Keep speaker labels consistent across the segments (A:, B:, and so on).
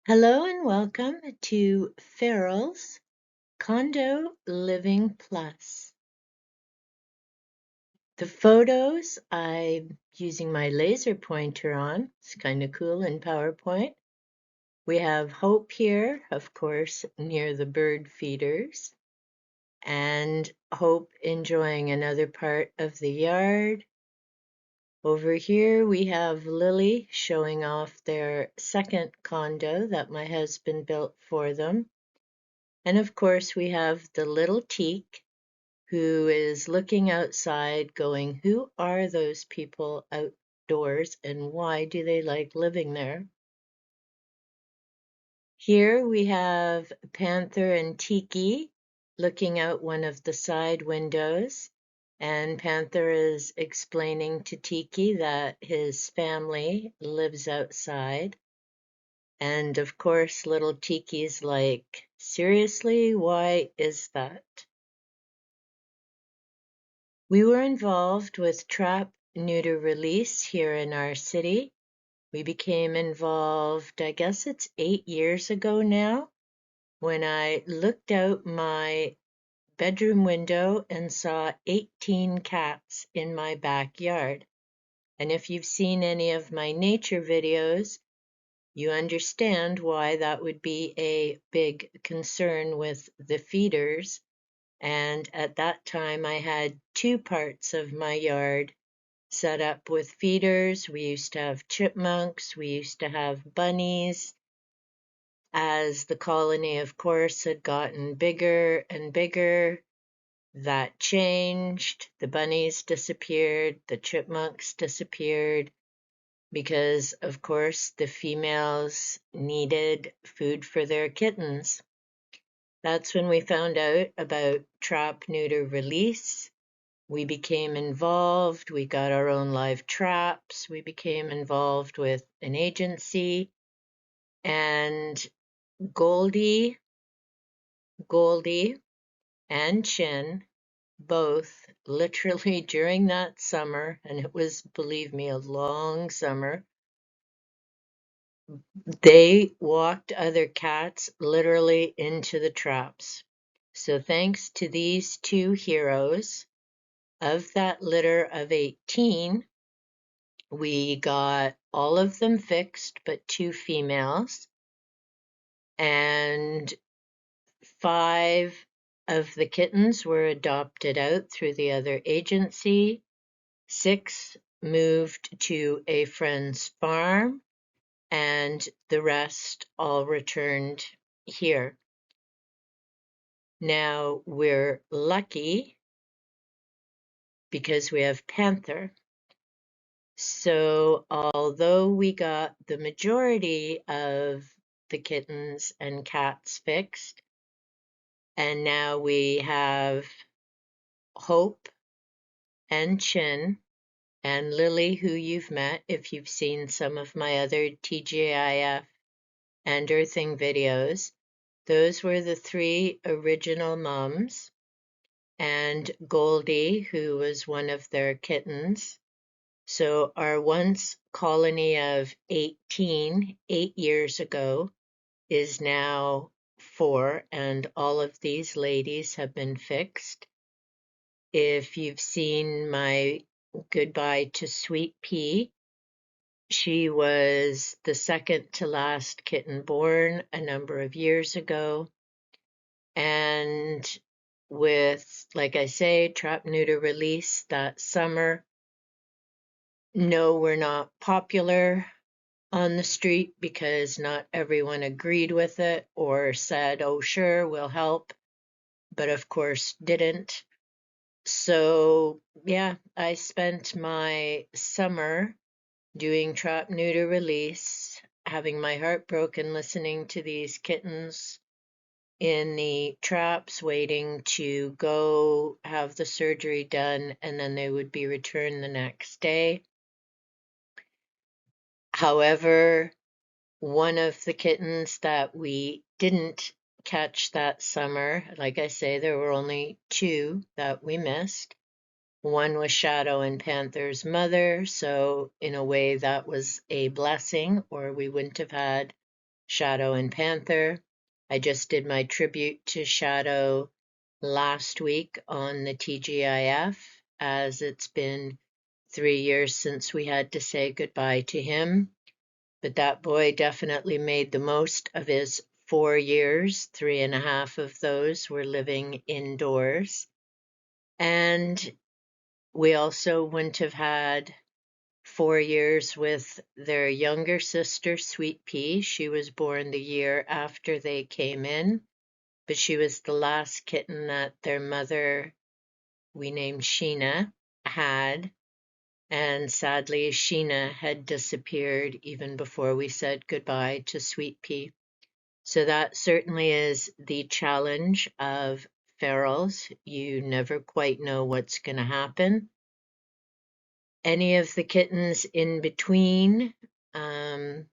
A: Hello and welcome to Farrell's Condo Living Plus. The photos I'm using my laser pointer on. It's kind of cool in PowerPoint. We have Hope here, of course, near the bird feeders, and Hope enjoying another part of the yard. Over here we have Lily showing off their second condo that my husband built for them. And of course, we have the little teak who is looking outside going, who are those people outdoors and why do they like living there? Here we have Panther and Tiki looking out one of the side windows, and Panther is explaining to Tiki that his family lives outside. And of course, little Tiki's like, seriously, why is that? We were involved with trap neuter release here in our city. We became involved, I guess it's 8 years ago now, when I looked out my bedroom window and saw 18 cats in my backyard. And if you've seen any of my nature videos, you understand why that would be a big concern with the feeders. And at that time, I had two parts of my yard set up with feeders. We used to have chipmunks, we used to have bunnies. As the colony, of course, had gotten bigger and bigger, that changed. The bunnies disappeared, the chipmunks disappeared, because, of course, the females needed food for their kittens. That's when we found out about trap neuter release. We became involved. We got our own live traps. We became involved with an agency. And Goldie, and Chin, both literally during that summer, and it was, believe me, a long summer, they walked other cats literally into the traps. So thanks to these two heroes, of that litter of 18, we got all of them fixed but two females, and 5 of the kittens were adopted out through the other agency. 6 moved to a friend's farm, and the rest all returned here. Now we're lucky because we have Panther. So although we got the majority of the kittens and cats fixed, and now we have Hope and Chin and Lily, who you've met if you've seen some of my other TGIF and earthing videos. Those were the 3 original mums, and Goldie, who was one of their kittens. So our once colony of 18, 8 years ago, is now 4, and all of these ladies have been fixed. If you've seen my goodbye to Sweet Pea, she was the second to last kitten born a number of years ago. And with, like I say, trap neuter release that summer, no, we're not popular on the street because not everyone agreed with it or said, oh, sure, we'll help, but of course didn't. So, yeah, I spent my summer doing trap neuter release, having my heart broken listening to these kittens in the traps, waiting to go have the surgery done, and then they would be returned the next day. However, one of the kittens that we didn't catch that summer, like I say, there were only 2 that we missed. One was Shadow and Panther's mother, so in a way that was a blessing, or we wouldn't have had Shadow and Panther. I just did my tribute to Shadow last week on the TGIF, as it's been 3 years since we had to say goodbye to him. But that boy definitely made the most of his 4 years. 3.5 of those were living indoors. And we also wouldn't have had 4 years with their younger sister, Sweet Pea. She was born the year after they came in, but she was the last kitten that their mother, we named Sheena, had. And sadly, Sheena had disappeared even before we said goodbye to Sweet Pea. So that certainly is the challenge of ferals. You never quite know what's going to happen. Any of the kittens in between have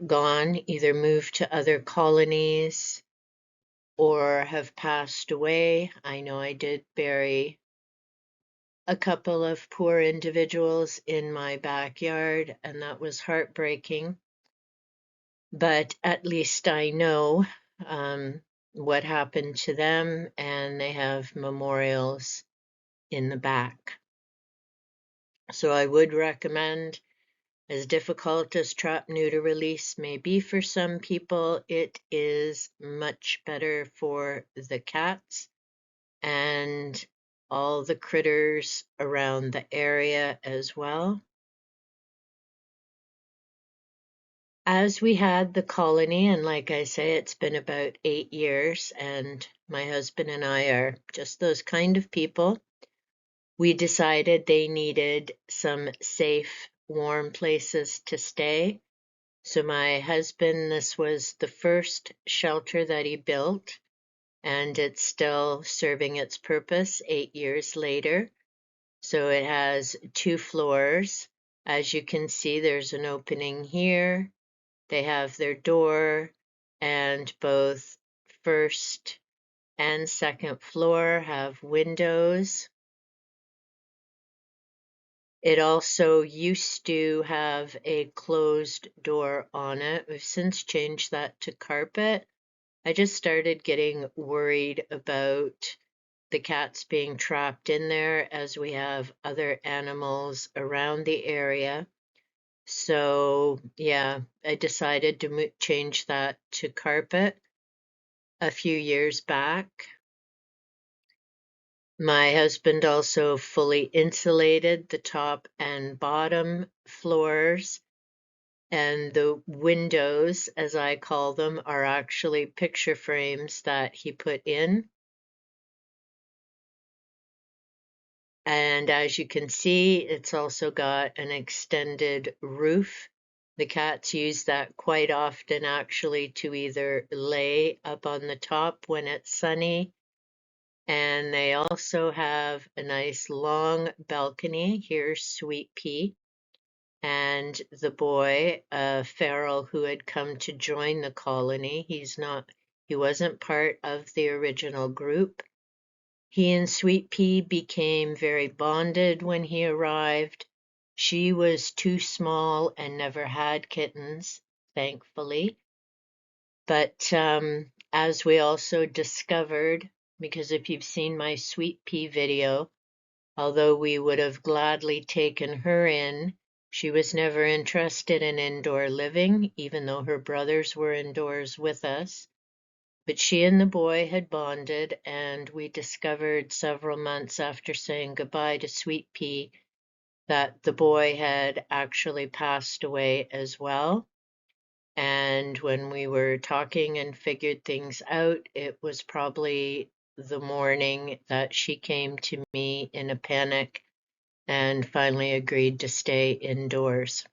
A: gone, either moved to other colonies or have passed away. I know I did bury a couple of poor individuals in my backyard, and that was heartbreaking. But at least I know what happened to them, and they have memorials in the back. So I would recommend, as difficult as trap neuter release may be for some people, it is much better for the cats and all the critters around the area as well. As we had the colony, and like I say, it's been about 8 years, and my husband and I are just those kind of people. We decided they needed some safe, warm places to stay. So my husband, this was the first shelter that he built, and it's still serving its purpose 8 years later. So it has 2 floors. As you can see, there's an opening here. They have their door, and both first and second floor have windows. It also used to have a closed door on it. We've since changed that to carpet. I just started getting worried about the cats being trapped in there, as we have other animals around the area. So yeah, I decided to change that to carpet a few years back. My husband also fully insulated the top and bottom floors, and the windows, as I call them, are actually picture frames that he put in. And as you can see, it's also got an extended roof. The cats use that quite often, actually, to either lay up on the top when it's sunny, and they also have a nice long balcony. Here's Sweet Pea and the boy, a feral who had come to join the colony. He wasn't part of the original group. He and Sweet Pea became very bonded when he arrived. She was too small and never had kittens, thankfully. But as we also discovered, because if you've seen my Sweet Pea video, although we would have gladly taken her in, she was never interested in indoor living, even though her brothers were indoors with us. But she and the boy had bonded, and we discovered several months after saying goodbye to Sweet Pea that the boy had actually passed away as well. And when we were talking and figured things out, it was probably the morning that she came to me in a panic and finally agreed to stay indoors.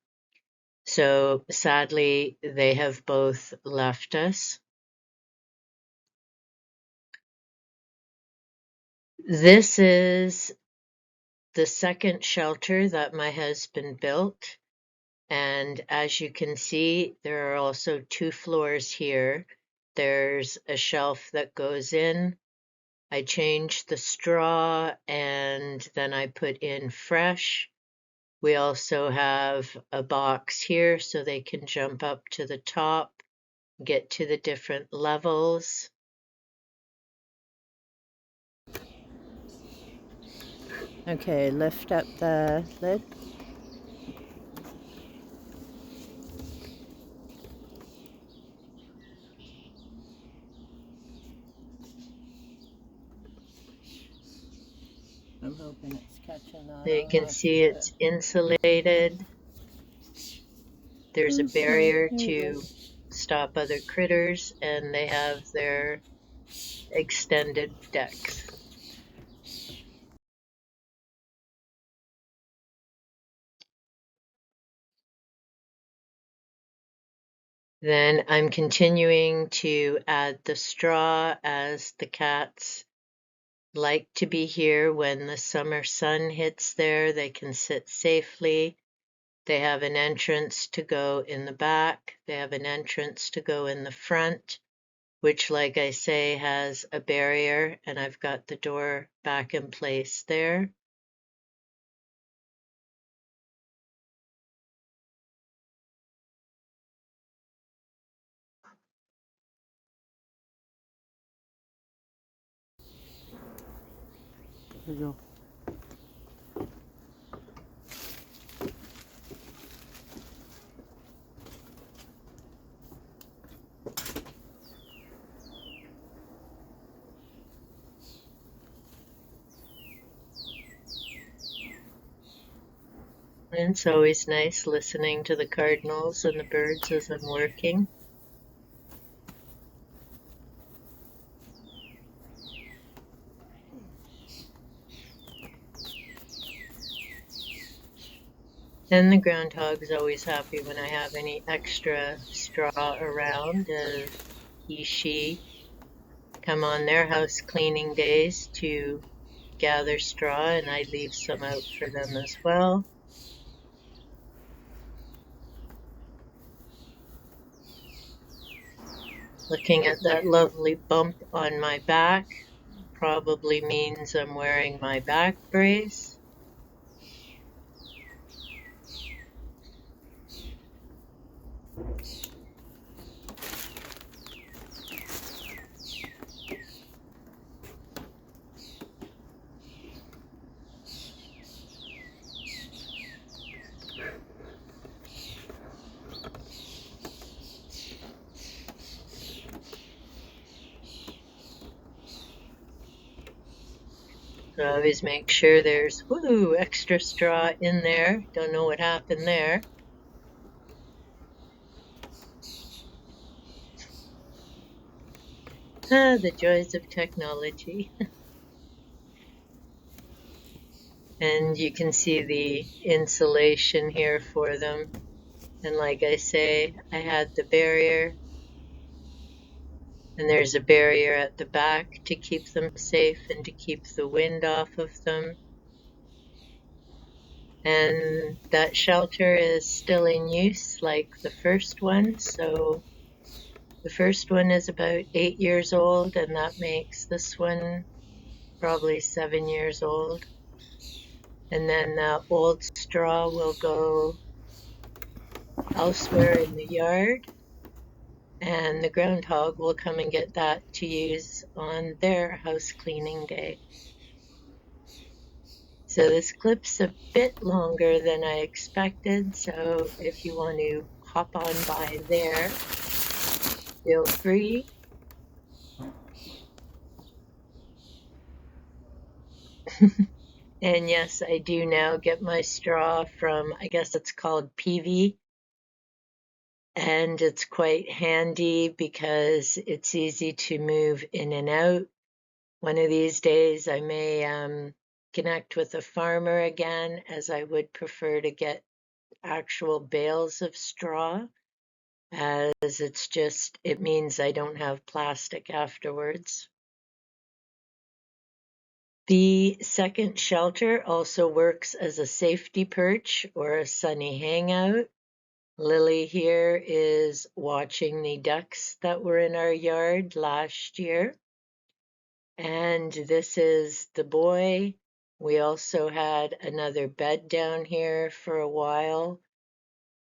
A: So sadly, they have both left us. This is the second shelter that my husband built. And as you can see, there are also 2 floors here. There's a shelf that goes in. I changed the straw and then I put in fresh. We also have a box here so they can jump up to the top, get to the different levels. Okay, lift up the lid.
B: I'm hoping it's catching on.
A: You can see it's insulated. There's a barrier to stop other critters, and they have their extended decks. Then I'm continuing to add the straw as the cats like to be here when the summer sun hits there. They can sit safely. They have an entrance to go in the back. They have an entrance to go in the front, which, like I say, has a barrier, and I've got the door back in place there.
B: Here you go.
A: And it's always nice listening to the cardinals and the birds as I'm working. And the groundhog's always happy when I have any extra straw around, as she come on their house cleaning days to gather straw, and I leave some out for them as well. Looking at that lovely bump on my back probably means I'm wearing my back brace. So I always make sure there's extra straw in there. Don't know what happened there. The joys of technology. And you can see the insulation here for them. And like I say, I had the barrier, and there's a barrier at the back to keep them safe and to keep the wind off of them. And that shelter is still in use like the first one. So the first one is about 8 years old, and that makes this one probably 7 years old. And then the old straw will go elsewhere in the yard, and the groundhog will come and get that to use on their house cleaning day. So this clip's a bit longer than I expected, so if you want to hop on by there, feel free. And yes, I do now get my straw from, I guess it's called PV, and it's quite handy because it's easy to move in and out. One of these days I may connect with a farmer again, as I would prefer to get actual bales of straw, as it means I don't have plastic afterwards. The second shelter also works as a safety perch or a sunny hangout. Lily here is watching the ducks that were in our yard last year. And this is the boy We also had another bed down here for a while,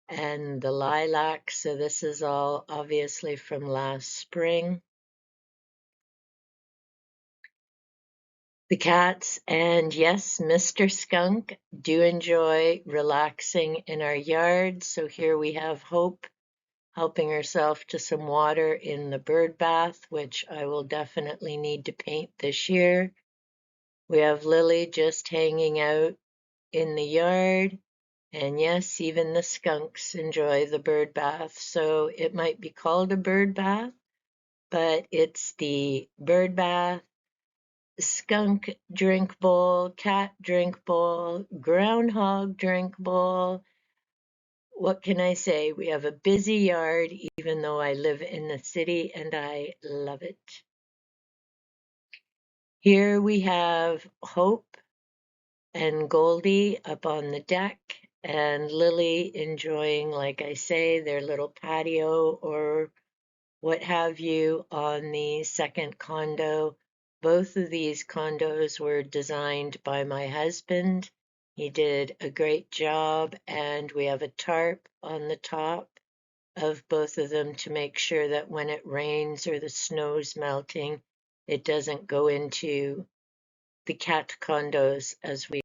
A: and the lilacs, so this is all obviously from last spring. The cats and yes, Mr. Skunk do enjoy relaxing in our yard, so here we have Hope helping herself to some water in the bird bath, which I will definitely need to paint this year. We have Lily just hanging out in the yard. And yes, even the skunks enjoy the bird bath. So it might be called a bird bath, but it's the bird bath, skunk drink bowl, cat drink bowl, groundhog drink bowl. What can I say? We have a busy yard, even though I live in the city and I love it. Here we have Hope and Goldie up on the deck, and Lily enjoying, like I say, their little patio or what have you on the second condo. Both of these condos were designed by my husband. He did a great job, and we have a tarp on the top of both of them to make sure that when it rains or the snow's melting, it doesn't go into the cat condos as we